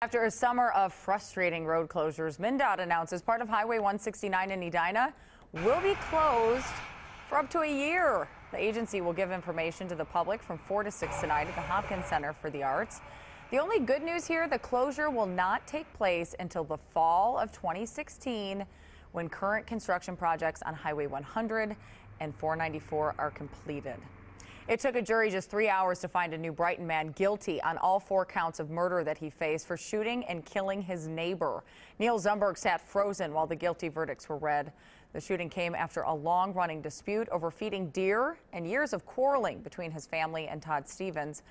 After a summer of frustrating road closures, MnDOT announces part of Highway 169 in Edina will be closed for up to a year. The agency will give information to the public from 4 to 6 tonight at the Hopkins Center for the Arts. The only good news here, the closure will not take place until the fall of 2016, when current construction projects on Highway 100 and 494 are completed. It took a jury just 3 hours to find a new Brighton man guilty on all 4 counts of murder that he faced for shooting and killing his neighbor. Neil Zumberge sat frozen while the guilty verdicts were read. The shooting came after a long-running dispute over feeding deer and years of quarreling between his family and Todd Stevens.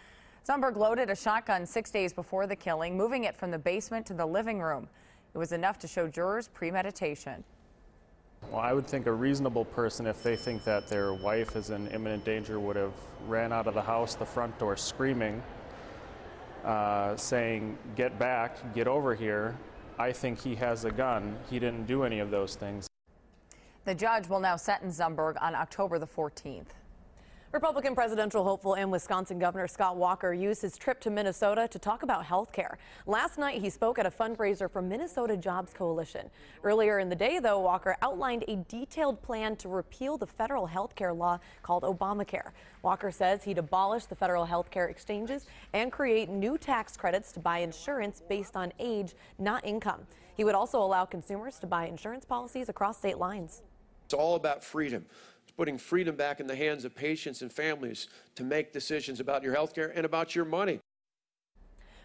Zumberge loaded a shotgun 6 days before the killing, moving it from the basement to the living room. It was enough to show jurors premeditation. Well, I would think a reasonable person, if they think that their wife is in imminent danger, would have ran out of the house, the front door, screaming, saying, "Get back, get over here. I think he has a gun." He didn't do any of those things. The judge will now sentence Zumberge on October the 14th. Republican presidential hopeful and Wisconsin Governor Scott Walker used his trip to Minnesota to talk about health care. Last night, he spoke at a fundraiser for Minnesota Jobs Coalition. Earlier in the day, though, Walker outlined a detailed plan to repeal the federal health care law called Obamacare. Walker says he'd abolish the federal health care exchanges and create new tax credits to buy insurance based on age, not income. He would also allow consumers to buy insurance policies across state lines. It's all about freedom. Putting freedom back in the hands of patients and families to make decisions about your health care and about your money.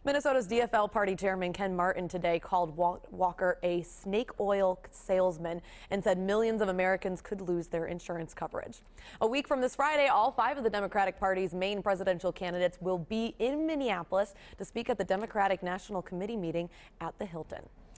Minnesota's DFL party chairman Ken Martin today called Walker a snake oil salesman and said millions of Americans could lose their insurance coverage. A week from this Friday, all 5 of the Democratic Party's main presidential candidates will be in Minneapolis to speak at the Democratic National Committee meeting at the Hilton.